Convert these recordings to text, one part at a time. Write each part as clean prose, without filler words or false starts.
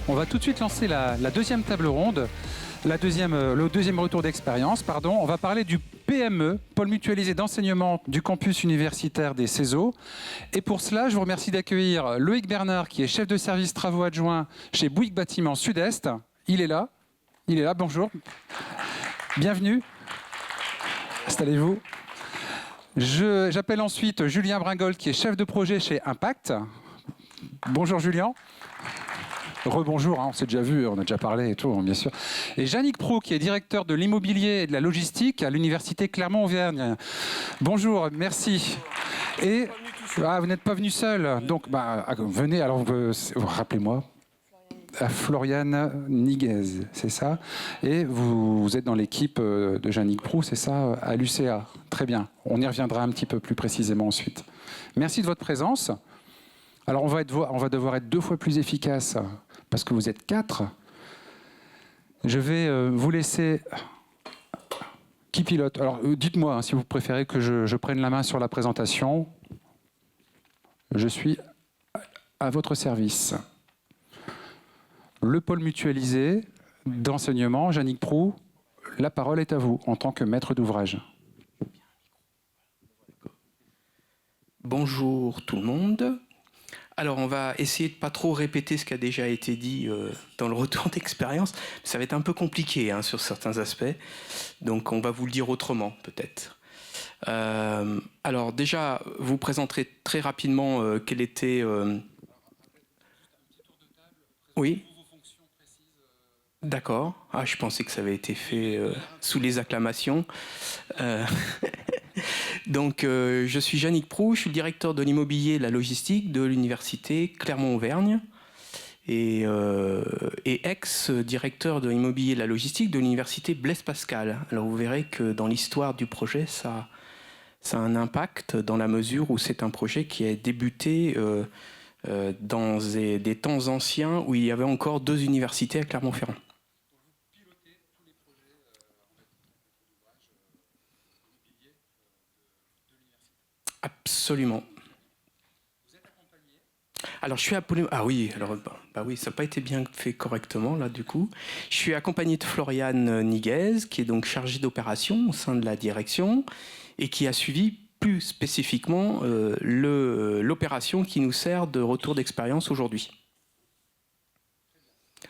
On va tout de suite lancer la deuxième table ronde, le deuxième retour d'expérience. On va parler du PME, pôle mutualisé d'enseignement du campus universitaire des CESO. Et pour cela, je vous remercie d'accueillir Loïc Bernard, qui est chef de service travaux adjoint chez Bouygues Bâtiment Sud-Est. Il est là, bonjour. Bienvenue. Installez-vous. J'appelle ensuite Julien Bringold, qui est chef de projet chez Impact. Bonjour Julien. Rebonjour, on s'est déjà vu, on a déjà parlé et tout, bien sûr. Et Yannick Proux, qui est directeur de l'immobilier et de la logistique à l'université Clermont-Auvergne. Bonjour, merci. Et vous n'êtes pas venu seul, donc venez, alors rappelez-moi. Floriane Niguez, c'est ça. Et vous êtes dans l'équipe de Yannick Proux, c'est ça, à l'UCA. Très bien, on y reviendra un petit peu plus précisément ensuite. Merci de votre présence. Alors on va devoir être 2 fois plus efficace parce que vous êtes 4. Je vais vous laisser... Qui pilote? Alors dites-moi si vous préférez que je prenne la main sur la présentation. Je suis à votre service. Le pôle mutualisé d'enseignement, Yannick Proux, la parole est à vous en tant que maître d'ouvrage. Bonjour tout le monde. Alors on va essayer de pas trop répéter ce qui a déjà été dit dans le retour d'expérience. Ça va être un peu compliqué sur certains aspects, donc on va vous le dire autrement peut-être. Alors déjà, vous présenterez très rapidement quel était... Oui. D'accord. Je pensais que ça avait été fait sous les acclamations. Donc, je suis Yannick Proux, je suis le directeur de l'immobilier et de la logistique de l'université Clermont-Auvergne et ex-directeur de l'immobilier et de la logistique de l'université Blaise Pascal. Alors, vous verrez que dans l'histoire du projet, ça a un impact dans la mesure où c'est un projet qui a débuté dans des temps anciens où il y avait encore 2 universités à Clermont-Ferrand. Absolument. Vous êtes accompagné? Alors, je suis accompagné... oui, ça n'a pas été bien fait correctement, là, du coup. Je suis accompagné de Floriane Niguez, qui est donc chargée d'opération au sein de la direction et qui a suivi plus spécifiquement l'opération qui nous sert de retour d'expérience aujourd'hui.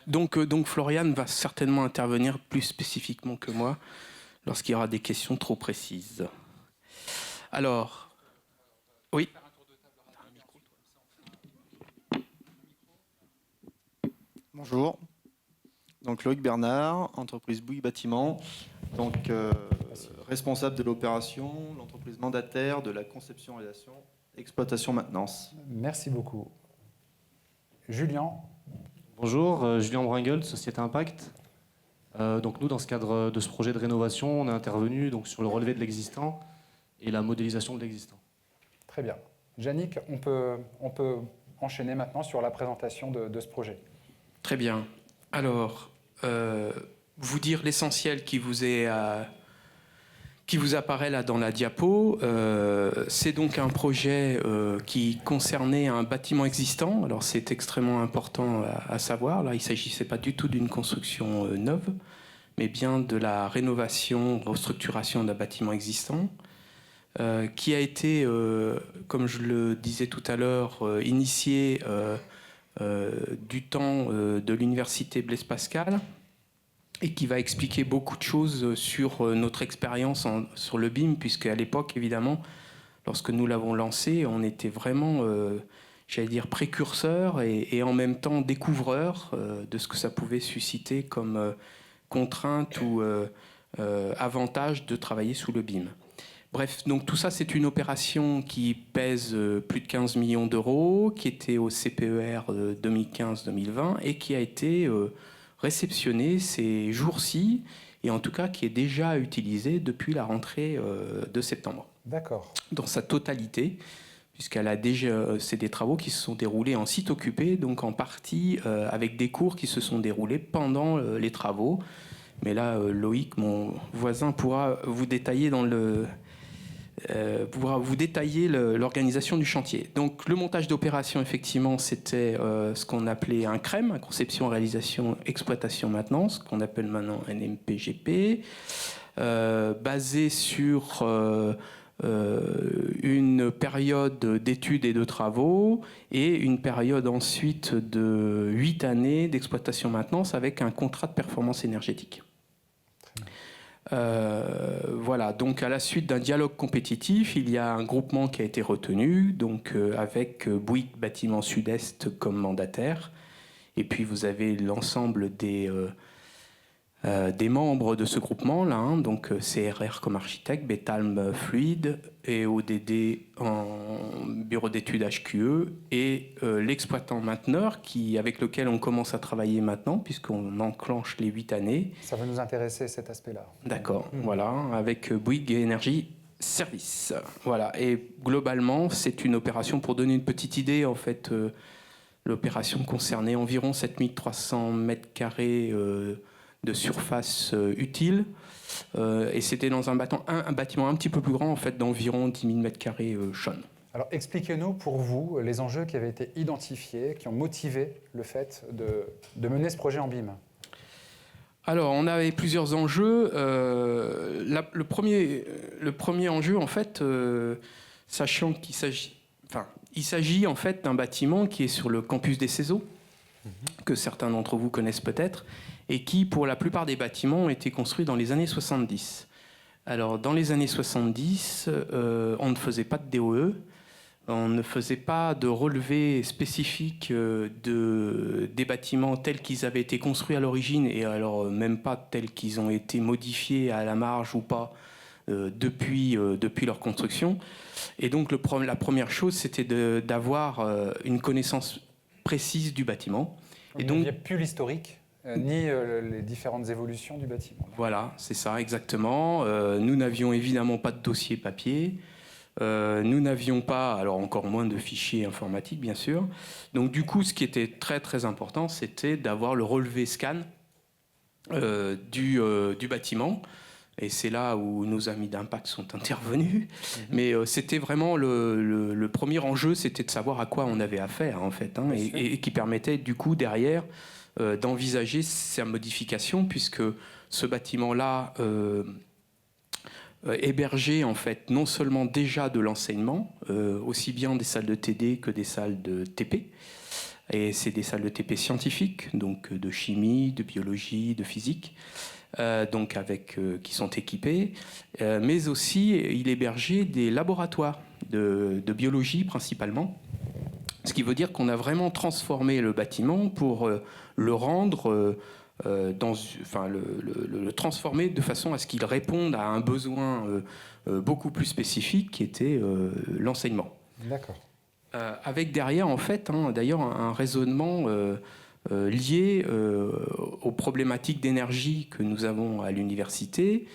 Donc, Floriane va certainement intervenir plus spécifiquement que moi lorsqu'il y aura des questions trop précises. Alors... Oui. Bonjour. Donc Loïc Bernard, entreprise Bouygues Bâtiment, donc responsable de l'opération, l'entreprise mandataire de la conception, réalisation, exploitation, maintenance. Merci beaucoup. Julien. Bonjour, Julien Bringold, Société Impact. Donc nous, dans ce cadre de ce projet de rénovation, on est intervenu donc, sur le relevé de l'existant et la modélisation de l'existant. Très bien. Yannick, on peut enchaîner maintenant sur la présentation de ce projet. Très bien. Alors, vous dire l'essentiel qui vous apparaît là dans la diapo. C'est donc un projet qui concernait un bâtiment existant. Alors, c'est extrêmement important à savoir. Là, il ne s'agissait pas du tout d'une construction neuve, mais bien de la rénovation, restructuration d'un bâtiment existant. Qui a été, comme je le disais tout à l'heure, initié du temps de l'université Blaise Pascal et qui va expliquer beaucoup de choses sur notre expérience sur le BIM, puisqu'à l'époque, évidemment, lorsque nous l'avons lancé, on était vraiment, j'allais dire, précurseurs et en même temps découvreurs de ce que ça pouvait susciter comme contrainte ou avantage de travailler sous le BIM. Bref, donc tout ça, c'est une opération qui pèse plus de 15 millions d'euros, qui était au CPER 2015-2020 et qui a été réceptionnée ces jours-ci, et en tout cas qui est déjà utilisée depuis la rentrée de septembre. D'accord. Dans sa totalité, puisqu'elle a déjà, c'est des travaux qui se sont déroulés en site occupé, donc en partie avec des cours qui se sont déroulés pendant les travaux. Mais là, Loïc, mon voisin, pourra vous détailler dans vous détailler l'organisation du chantier. Donc le montage d'opération, effectivement, c'était ce qu'on appelait un CREM, un conception, réalisation, exploitation, maintenance, qu'on appelle maintenant un MPGP, basé sur une période d'études et de travaux et une période ensuite de 8 années d'exploitation-maintenance avec un contrat de performance énergétique. Voilà, donc à la suite d'un dialogue compétitif, il y a un groupement qui a été retenu, donc avec Bouygues Bâtiment Sud-Est comme mandataire. Et puis vous avez l'ensemble des membres de ce groupement-là, hein, donc CRR comme architecte, Betalm Fluide et ODD en bureau d'études HQE et l'exploitant mainteneur avec lequel on commence à travailler maintenant puisqu'on enclenche les 8 années. Ça va nous intéresser cet aspect-là. D'accord, voilà, avec Bouygues Énergie Service. Voilà, et globalement, c'est une opération, pour donner une petite idée, en fait, l'opération concernait environ 7300 mètres carrés de surface utile. Et c'était dans un bâtiment un petit peu plus grand, en fait, d'environ 10 000 mètres carrés Chaune. Alors expliquez-nous pour vous les enjeux qui avaient été identifiés, qui ont motivé le fait de mener ce projet en BIM. Alors, on avait plusieurs enjeux. Le premier enjeu, en fait, sachant qu'il s'agit en fait d'un bâtiment qui est sur le campus des CESO, que certains d'entre vous connaissent peut-être, et qui, pour la plupart des bâtiments, ont été construits dans les années 70. Alors, dans les années 70, on ne faisait pas de DOE, on ne faisait pas de relevé spécifique des bâtiments tels qu'ils avaient été construits à l'origine, et alors même pas tels qu'ils ont été modifiés à la marge ou pas depuis leur construction. Et donc, la première chose, c'était d'avoir une connaissance précise du bâtiment. Et donc, il n'y a plus l'historique ni les différentes évolutions du bâtiment. Voilà, c'est ça, exactement. Nous n'avions évidemment pas de dossier papier. Nous n'avions pas, alors encore moins de fichiers informatiques, bien sûr. Donc, du coup, ce qui était très, très important, c'était d'avoir le relevé scan du bâtiment. Et c'est là où nos amis d'Impact sont intervenus. Mais c'était vraiment le premier enjeu, c'était de savoir à quoi on avait affaire, en fait, hein, et qui permettait, du coup, derrière, d'envisager sa modification, puisque ce bâtiment-là hébergeait, en fait, non seulement déjà de l'enseignement, aussi bien des salles de TD que des salles de TP. Et c'est des salles de TP scientifiques, donc de chimie, de biologie, de physique. Donc qui sont équipés, mais aussi il hébergeait des laboratoires de biologie principalement, ce qui veut dire qu'on a vraiment transformé le bâtiment pour le rendre, le transformer de façon à ce qu'il réponde à un besoin beaucoup plus spécifique qui était l'enseignement. D'accord. Avec derrière, en fait, d'ailleurs, un raisonnement lié aux problématiques d'énergie que nous avons à l'université,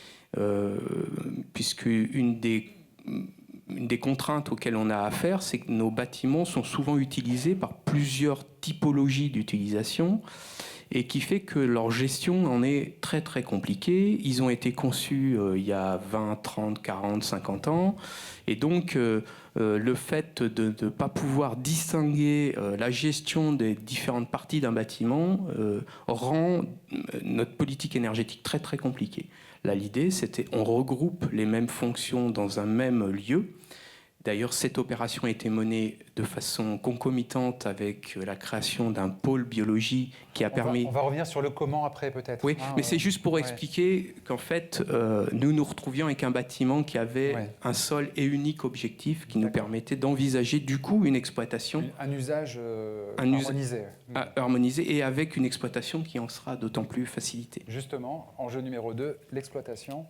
puisque une des contraintes auxquelles on a affaire, c'est que nos bâtiments sont souvent utilisés par plusieurs typologies d'utilisation, et qui fait que leur gestion en est très très compliquée. Ils ont été conçus il y a 20, 30, 40, 50 ans, et donc le fait de ne pas pouvoir distinguer la gestion des différentes parties d'un bâtiment rend notre politique énergétique très très compliquée. Là, l'idée, c'était on regroupe les mêmes fonctions dans un même lieu. D'ailleurs, cette opération a été menée de façon concomitante avec la création d'un pôle biologie qui a permis... On va revenir sur le comment après, peut-être. Oui, mais c'est juste pour expliquer qu'en fait, nous nous retrouvions avec un bâtiment qui avait un seul et unique objectif qui nous permettait d'envisager du coup une exploitation... Un usage harmonisé. Harmonisé et avec une exploitation qui en sera d'autant plus facilitée. Justement, enjeu numéro 2, l'exploitation.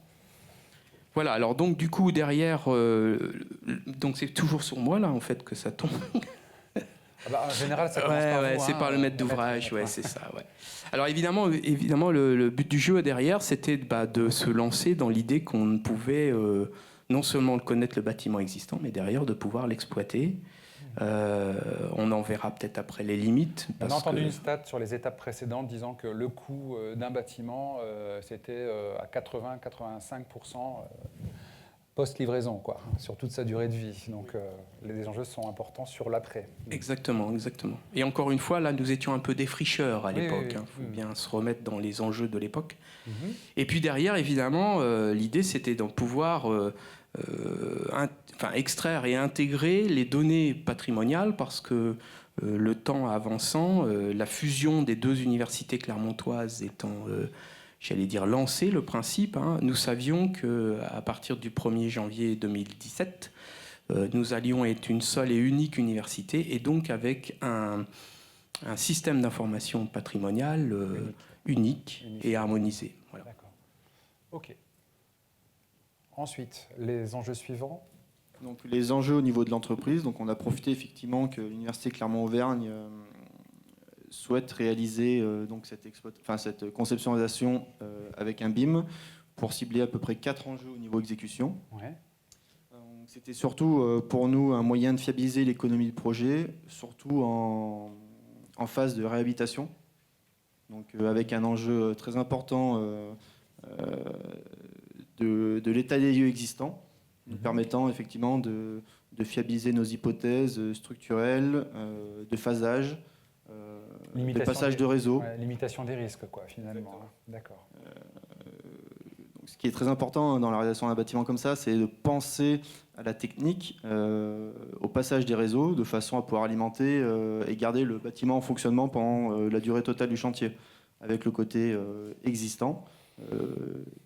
Voilà, alors donc du coup derrière, donc c'est toujours sur moi là en fait que ça tombe. En général, ça commence par vous, c'est par le maître d'ouvrage, c'est ça. Ouais. Alors évidemment, le but du jeu derrière, c'était de se lancer dans l'idée qu'on pouvait non seulement connaître le bâtiment existant, mais derrière de pouvoir l'exploiter. On en verra peut-être après les limites. On a entendu une stat sur les étapes précédentes disant que le coût d'un bâtiment, c'était à 80-85% post-livraison, quoi, sur toute sa durée de vie. Donc les enjeux sont importants sur l'après. Exactement, exactement. Et encore une fois, là, nous étions un peu défricheurs à Oui, l'époque. oui, oui. Il faut bien se remettre dans les enjeux de l'époque. Mhm. Et puis derrière, évidemment, l'idée, c'était de pouvoir extraire et intégrer les données patrimoniales parce que le temps avançant, la fusion des deux universités clermontoises étant, j'allais dire, lancée, le principe, hein, nous savions qu'à partir du 1er janvier 2017, nous allions être une seule et unique université, et donc avec un système d'information patrimoniale unique et harmonisé. Voilà. D'accord. OK. Ensuite, les enjeux suivants. Donc, les enjeux au niveau de l'entreprise. Donc, on a profité effectivement que l'Université Clermont-Auvergne souhaite réaliser donc cette conceptualisation avec un BIM pour cibler à peu près 4 enjeux au niveau exécution. Ouais. C'était surtout pour nous un moyen de fiabiliser l'économie du projet, surtout en phase de réhabilitation. Donc, avec un enjeu très important de l'état des lieux existants, nous permettant effectivement de fiabiliser nos hypothèses structurelles, de phasage, de passage de réseau. Ouais, limitation des risques, quoi, finalement. D'accord. Donc, ce qui est très important dans la réalisation d'un bâtiment comme ça, c'est de penser à la technique, au passage des réseaux, de façon à pouvoir alimenter et garder le bâtiment en fonctionnement pendant la durée totale du chantier, avec le côté existant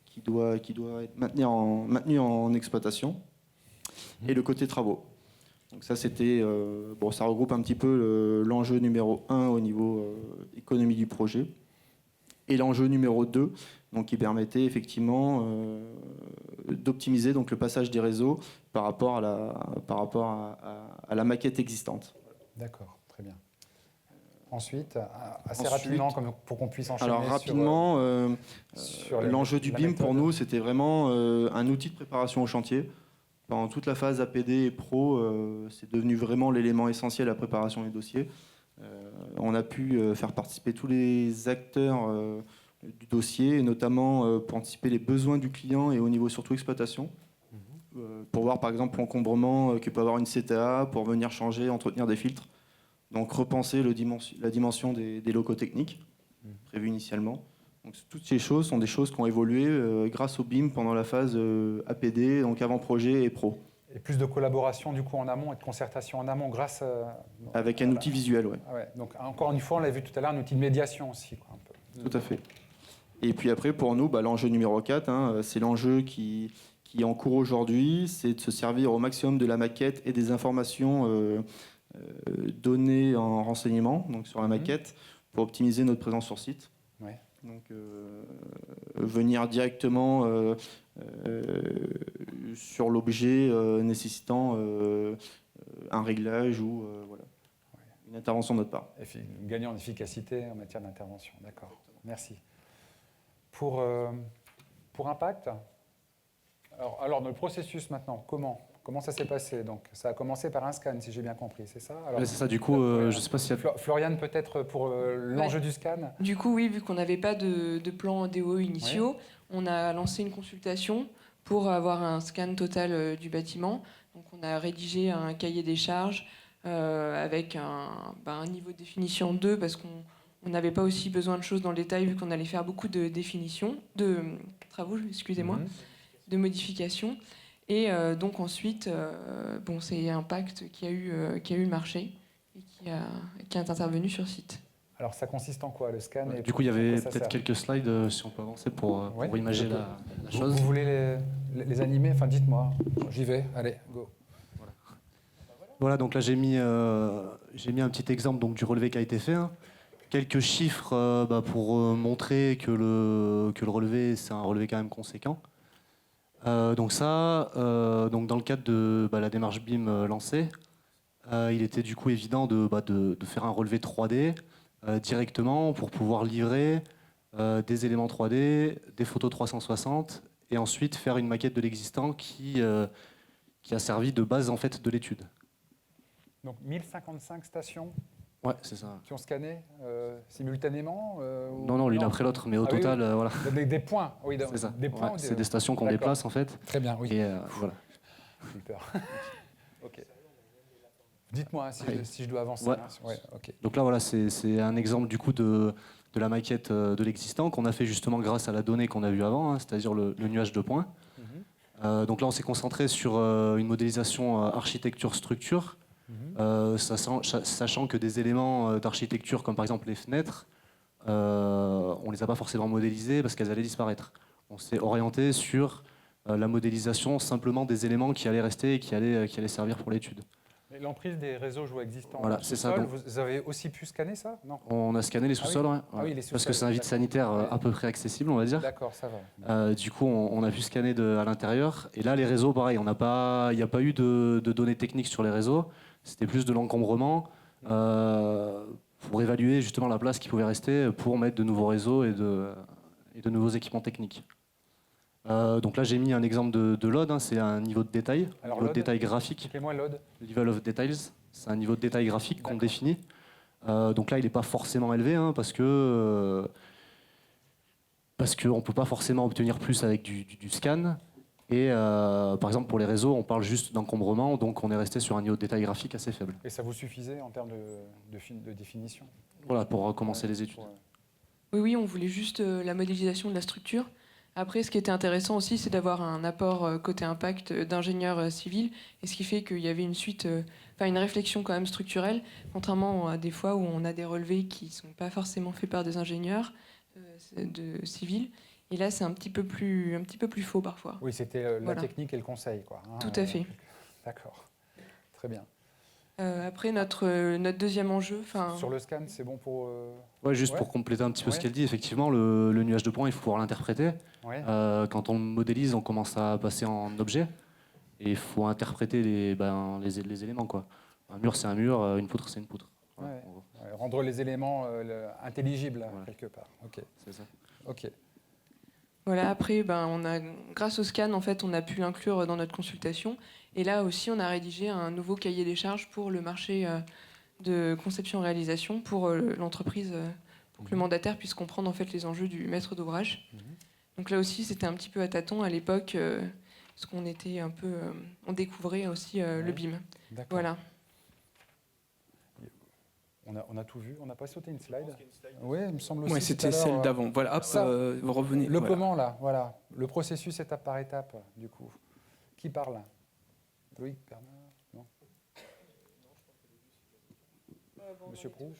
qui doit être maintenu en exploitation, et le côté travaux. Donc ça, c'était ça regroupe un petit peu l'enjeu numéro 1 au niveau économie du projet, et l'enjeu numéro 2, donc qui permettait effectivement d'optimiser donc le passage des réseaux par rapport à la maquette existante. D'accord, très bien. Ensuite, rapidement, pour qu'on puisse enchaîner. Alors rapidement, sur l'enjeu du la BIM méthode. pour nous, c'était vraiment un outil de préparation au chantier. Pendant toute la phase APD et Pro, c'est devenu vraiment l'élément essentiel à la préparation des dossiers. On a pu faire participer tous les acteurs du dossier, et notamment pour anticiper les besoins du client et au niveau surtout exploitation. Pour voir par exemple l'encombrement que peut avoir une CTA, pour venir changer, entretenir des filtres. Donc repenser la dimension des locaux techniques prévus initialement. Donc, toutes ces choses sont des choses qui ont évolué grâce au BIM pendant la phase APD, donc avant projet et pro. Et plus de collaboration du coup en amont et de concertation en amont grâce avec un outil visuel, ouais. Ah ouais. Donc encore une fois, on l'a vu tout à l'heure, un outil de médiation aussi, quoi, un peu. Tout à fait. Et puis après, pour nous, l'enjeu numéro 4, c'est l'enjeu qui est en cours aujourd'hui, c'est de se servir au maximum de la maquette et des informations données en renseignement, donc sur la maquette, pour optimiser notre présence sur site. Ouais. Donc venir directement sur l'objet nécessitant un réglage ou une intervention de notre part. Gagner en efficacité en matière d'intervention. D'accord. Merci. Pour Impact, alors dans le processus maintenant, comment ça s'est passé? Donc ça a commencé par un scan, si j'ai bien compris, c'est ça? C'est ça, du coup, je ne sais pas s'il y a... Floriane, peut-être pour l'enjeu du scan? Du coup, oui, vu qu'on n'avait pas de plans DOE initiaux, on a lancé une consultation pour avoir un scan total du bâtiment. Donc on a rédigé un cahier des charges avec un niveau de définition 2 parce qu'on n'avait pas aussi besoin de choses dans le détail vu qu'on allait faire beaucoup de définitions, de travaux, excusez-moi, de modifications. Et donc ensuite, c'est Impact qui a eu marché et qui est intervenu sur site. Alors ça consiste en quoi le scan? Du coup, il y avait peut-être quelques slides, si on peut avancer, pour imager la chose. Vous voulez les animer? Enfin, dites-moi. J'y vais. Allez, go. Voilà, donc là j'ai mis un petit exemple donc, du relevé qui a été fait. Quelques chiffres pour montrer que le relevé, c'est un relevé quand même conséquent. Donc dans le cadre de la démarche BIM lancée, il était du coup évident de faire un relevé 3D directement pour pouvoir livrer des éléments 3D, des photos 360 et ensuite faire une maquette de l'existant qui a servi de base en fait de l'étude. Donc 1055 stations Ouais, c'est ça. qui ont scanné simultanément Non, l'une après l'autre, mais au total, voilà. Des points, oui, C'est ça. des points. Ouais, c'est des stations qu'on D'accord. déplace en fait. Très bien, oui. Et voilà. J'ai eu peur. Ok. Dites-moi si, Oui. si je dois avancer. Ouais. Hein. Ouais, ok. Donc là, voilà, c'est un exemple du coup de la maquette de l'existant qu'on a fait justement grâce à la donnée qu'on a vue avant, hein, c'est-à-dire le nuage de points. Donc là, on s'est concentré sur une modélisation architecture-structure, sachant que des éléments d'architecture comme par exemple les fenêtres, on ne les a pas forcément modélisés parce qu'elles allaient disparaître. On s'est orienté sur la modélisation simplement des éléments qui allaient rester et qui allaient servir pour l'étude. Et l'emprise des réseaux, je vois, existants. Voilà, au c'est sous-sol, ça, donc. vous avez aussi pu scanner ça? Non. On a scanné les sous-sols, ouais. Ah oui, les Parce que sous-sols, c'est un vide d'accord. sanitaire à peu près accessible, on va dire. D'accord, ça va. Du coup, on a pu scanner à l'intérieur. Et là, les réseaux, pareil, il n'y a pas eu de données techniques sur les réseaux. C'était plus de l'encombrement pour évaluer justement la place qui pouvait rester pour mettre de nouveaux réseaux et de nouveaux équipements techniques. Donc là, j'ai mis un exemple de LOD, hein, c'est un niveau de détail, Alors, niveau de LOD, détail graphique. Expliquez-moi LOD. Level of Details, c'est un niveau de détail graphique qu'on D'accord. définit. Donc là, il n'est pas forcément élevé, hein, parce qu'on ne peut pas forcément obtenir plus avec du scan. Et par exemple, pour les réseaux, on parle juste d'encombrement, donc on est resté sur un niveau de détail graphique assez faible. Et ça vous suffisait en termes de définition? Voilà, pour commencer les études. Oui, on voulait juste la modélisation de la structure. Après, ce qui était intéressant aussi, c'est d'avoir un apport côté impact d'ingénieurs civils, et ce qui fait qu'il y avait une suite, une réflexion quand même structurelle, contrairement à des fois où on a des relevés qui ne sont pas forcément faits par des ingénieurs civils. Et là, c'est un petit peu plus faux parfois. Oui, c'était la Voilà. technique et le conseil, quoi. Hein, Tout à fait. D'accord. Très bien. Après, notre deuxième enjeu... Sur le scan, c'est bon pour... Ouais, juste Ouais. pour compléter un petit peu Ouais. ce qu'elle dit, effectivement, le nuage de points, il faut pouvoir l'interpréter. Ouais. Quand on le modélise, on commence à passer en objet. Et il faut interpréter les éléments, quoi. Un mur, c'est un mur, une poutre, c'est une poutre. Voilà, Ouais. en gros. Ouais, rendre les éléments intelligibles, Voilà. quelque part. Ok. C'est ça. Ok. Voilà, après, grâce au scan, en fait, on a pu l'inclure dans notre consultation. Et là aussi, on a rédigé un nouveau cahier des charges pour le marché de conception-réalisation pour l'entreprise, pour que le mandataire puisse comprendre en fait les enjeux du maître d'ouvrage. Donc là aussi, c'était un petit peu à tâtons à l'époque, parce qu'on était un peu, on découvrait aussi le BIM. D'accord. Voilà. On a tout vu. On n'a pas sauté une slide. Oui, il me semble aussi. Ouais, tout c'était à l'heure, celle d'avant. Voilà, hop, ça, vous revenez. Le voilà. comment, là, voilà. Le processus étape par étape, du coup. Qui parle? Loïc, Bernard? Non. Monsieur Proux?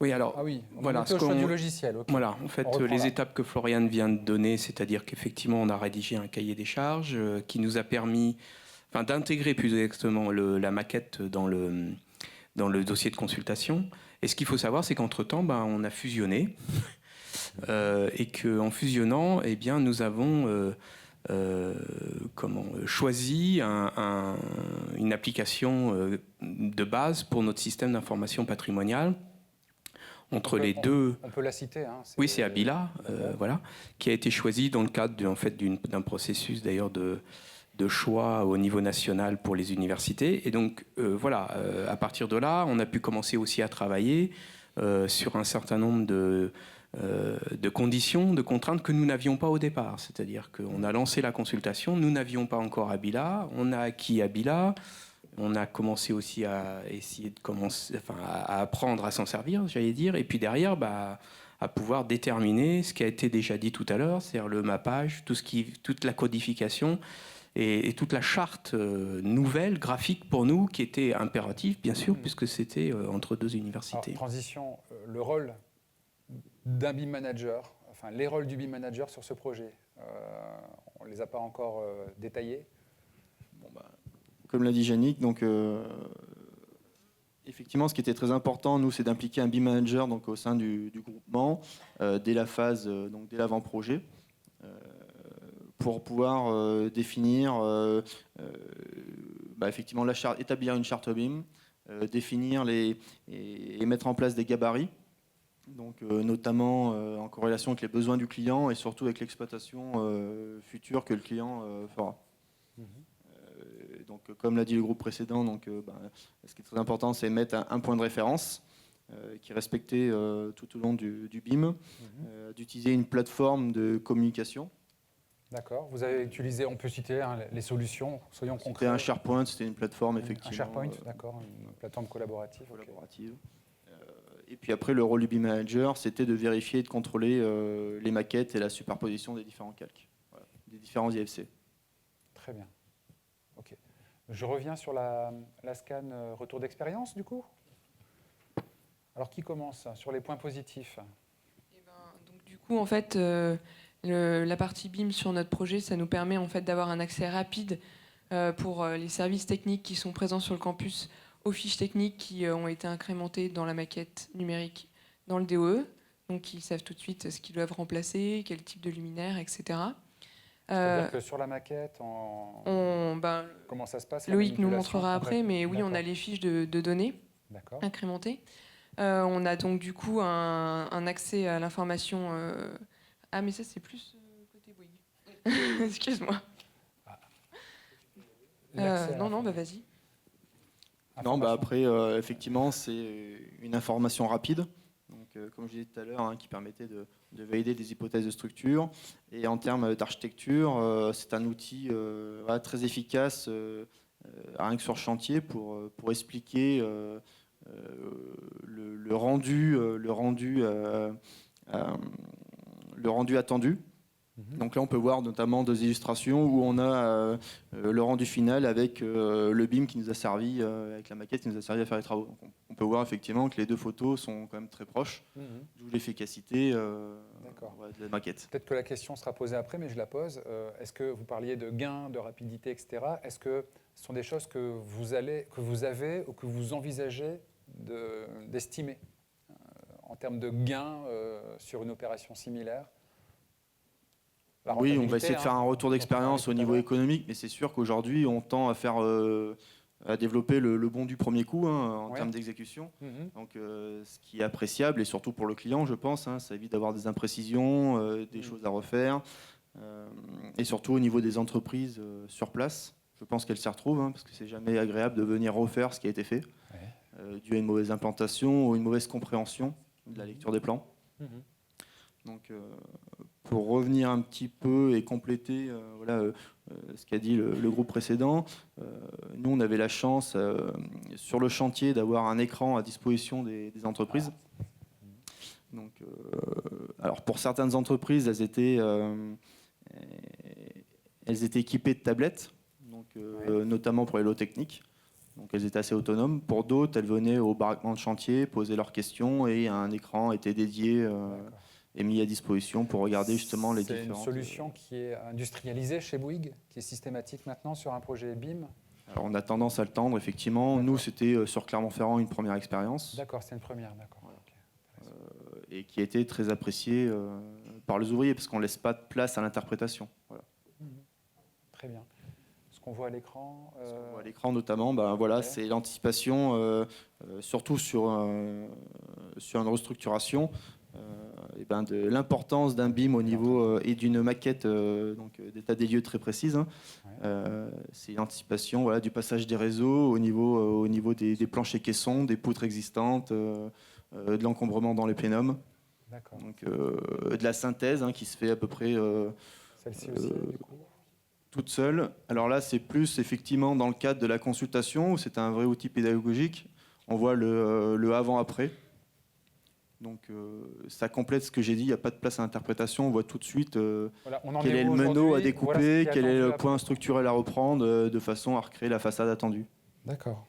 Oui, alors, Ah oui, voilà, on était au choix du logiciel. ok. Voilà, en fait, On reprend les là. étapes que Florian vient de donner, c'est-à-dire qu'effectivement, on a rédigé un cahier des charges qui nous a permis d'intégrer plus exactement la maquette dans le dossier de consultation. Et ce qu'il faut savoir, c'est qu'entre-temps, on a fusionné. Et qu'en fusionnant, eh bien, nous avons choisi une application de base pour notre système d'information patrimoniale. Entre les deux. On peut la citer. Hein, Oui, c'est Abila, voilà, qui a été choisi dans le cadre d'un processus d'ailleurs de choix au niveau national pour les universités. Et donc, à partir de là, on a pu commencer aussi à travailler sur un certain nombre de conditions, de contraintes que nous n'avions pas au départ. C'est-à-dire qu'on a lancé la consultation, nous n'avions pas encore Abila, on a acquis Abila. On a commencé aussi à essayer à apprendre à s'en servir, j'allais dire, et puis derrière, à pouvoir déterminer ce qui a été déjà dit tout à l'heure, c'est-à-dire le mappage, toute la codification et toute la charte nouvelle, graphique pour nous, qui était impérative, bien sûr, puisque c'était entre deux universités. Alors, transition, le rôle d'un BIM manager, les rôles du BIM manager sur ce projet, on ne les a pas encore détaillés. Comme l'a dit Yannick, donc effectivement, ce qui était très important, nous, c'est d'impliquer un BIM manager donc au sein du groupement dès la phase, donc dès l'avant-projet, pour pouvoir définir, effectivement, établir une charte BIM, définir et mettre en place des gabarits. Donc, notamment en corrélation avec les besoins du client et surtout avec l'exploitation future que le client fera. Donc, comme l'a dit le groupe précédent, donc, ce qui est très important, c'est mettre un point de référence qui est respecté tout au long du BIM, d'utiliser une plateforme de communication. D'accord. Vous avez utilisé, on peut citer les solutions, soyons concrets. C'était un SharePoint, c'était une plateforme, effectivement. Un SharePoint, d'accord, une plateforme collaborative. Collaborative. Et puis après, le rôle du BIM Manager, c'était de vérifier et de contrôler les maquettes et la superposition des différents calques, voilà, des différents IFC. Très bien. Ok. Je reviens sur la scan retour d'expérience, du coup. Alors, qui commence sur les points positifs? Donc, du coup, en fait, la partie BIM sur notre projet, ça nous permet en fait d'avoir un accès rapide pour les services techniques qui sont présents sur le campus aux fiches techniques qui ont été incrémentées dans la maquette numérique dans le DOE. Donc, ils savent tout de suite ce qu'ils doivent remplacer, quel type de luminaire, etc. C'est-à-dire que sur la maquette, comment ça se passe? Loïc nous montrera après, mais oui, on a les fiches de données incrémentées. On a donc du coup un accès à l'information. Ah, mais ça, c'est plus côté Bouygues. Excuse-moi. Non, vas-y. Non, après, effectivement, c'est une information rapide. Donc, comme je disais tout à l'heure, qui permettait de valider des hypothèses de structure. Et en termes d'architecture, c'est un outil très efficace, rien que sur chantier, pour expliquer le rendu attendu. Donc là, on peut voir notamment deux illustrations où on a le rendu final avec le BIM qui nous a servi, avec la maquette qui nous a servi à faire les travaux. Donc on peut voir effectivement que les deux photos sont quand même très proches, d'où l'efficacité de la maquette. Peut-être que la question sera posée après, mais je la pose. Est-ce que vous parliez de gains, de rapidité, etc. Est-ce que ce sont des choses que vous avez ou que vous envisagez d'estimer en termes de gains sur une opération similaire? Oui, on va essayer de faire un retour d'expérience au niveau économique, mais c'est sûr qu'aujourd'hui, on tend à développer le bon du premier coup en termes d'exécution. Donc, ce qui est appréciable, et surtout pour le client, je pense, ça évite d'avoir des imprécisions, des choses à refaire. Et surtout au niveau des entreprises sur place, je pense qu'elles s'y retrouvent, parce que c'est jamais agréable de venir refaire ce qui a été fait, dû à une mauvaise implantation ou une mauvaise compréhension de la lecture des plans. Donc, pour revenir un petit peu et compléter ce qu'a dit le groupe précédent, nous, on avait la chance sur le chantier d'avoir un écran à disposition des entreprises. Donc, alors, pour certaines entreprises, elles étaient équipées de tablettes, donc, notamment pour les lots techniques. Donc, elles étaient assez autonomes. Pour d'autres, elles venaient au baraquement de chantier, poser leurs questions et un écran était dédié et mis à disposition pour regarder justement les différentes... C'est une solution qui est industrialisée chez Bouygues, qui est systématique maintenant sur un projet BIM? Alors, on a tendance à le tendre, effectivement. Nous, c'était sur Clermont-Ferrand une première expérience. D'accord, c'est une première, d'accord. Voilà. Et qui a été très appréciée par les ouvriers, parce qu'on ne laisse pas de place à l'interprétation. Voilà. Très bien. Ce qu'on voit à l'écran... Ce qu'on voit à l'écran notamment, c'est l'anticipation, surtout sur une restructuration, de l'importance d'un BIM au niveau et d'une maquette d'état des lieux très précise. C'est l'anticipation du passage des réseaux au niveau des planchers caissons, des poutres existantes, de l'encombrement dans les plénums. Donc, de la synthèse qui se fait à peu près celle-ci aussi, du coup. Toute seule. Alors là, c'est plus effectivement dans le cadre de la consultation où c'est un vrai outil pédagogique. On voit le avant-après. Donc ça complète ce que j'ai dit, il n'y a pas de place à l'interprétation, on voit tout de suite quel est le meneau à découper, quel est le point structurel à reprendre de façon à recréer la façade attendue. D'accord.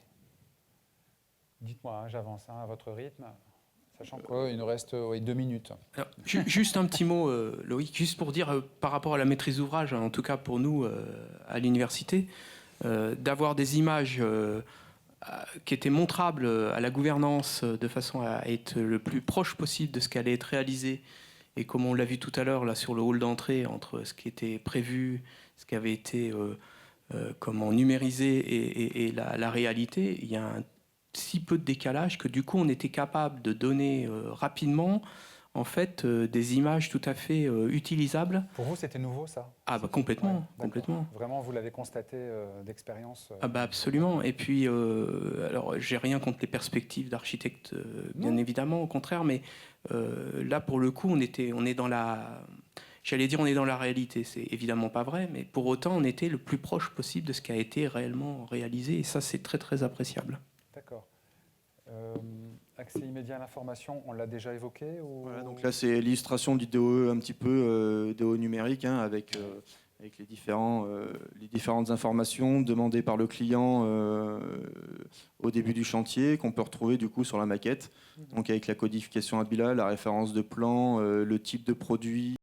Dites-moi, j'avance à votre rythme, sachant qu'il nous reste 2 minutes. Alors, juste un petit mot, Loïc, juste pour dire par rapport à la maîtrise d'ouvrage, en tout cas pour nous à l'université, d'avoir des images qui était montrable à la gouvernance de façon à être le plus proche possible de ce qui allait être réalisé. Et comme on l'a vu tout à l'heure là sur le hall d'entrée, entre ce qui était prévu, ce qui avait été numérisé et la réalité, il y a si peu de décalage que du coup on était capable de donner rapidement, en fait des images tout à fait utilisables. Pour vous, c'était nouveau, ça? Ah bah complètement, Ouais, d'accord. complètement. Vraiment, vous l'avez constaté d'expérience Ah bah absolument. Et puis, alors j'ai rien contre les perspectives d'architecte, bien Non. évidemment, au contraire, mais là pour le coup, on est dans la, j'allais dire on est dans la réalité. C'est évidemment pas vrai, mais pour autant on était le plus proche possible de ce qui a été réellement réalisé, et ça c'est très très appréciable. D'accord. Accès immédiat à l'information, on l'a déjà évoqué ou... Voilà, donc là, c'est l'illustration du DOE un petit peu, DOE numérique, hein, avec les différentes informations demandées par le client au début du chantier, qu'on peut retrouver du coup sur la maquette. Donc avec la codification ABILA, la référence de plan, le type de produit,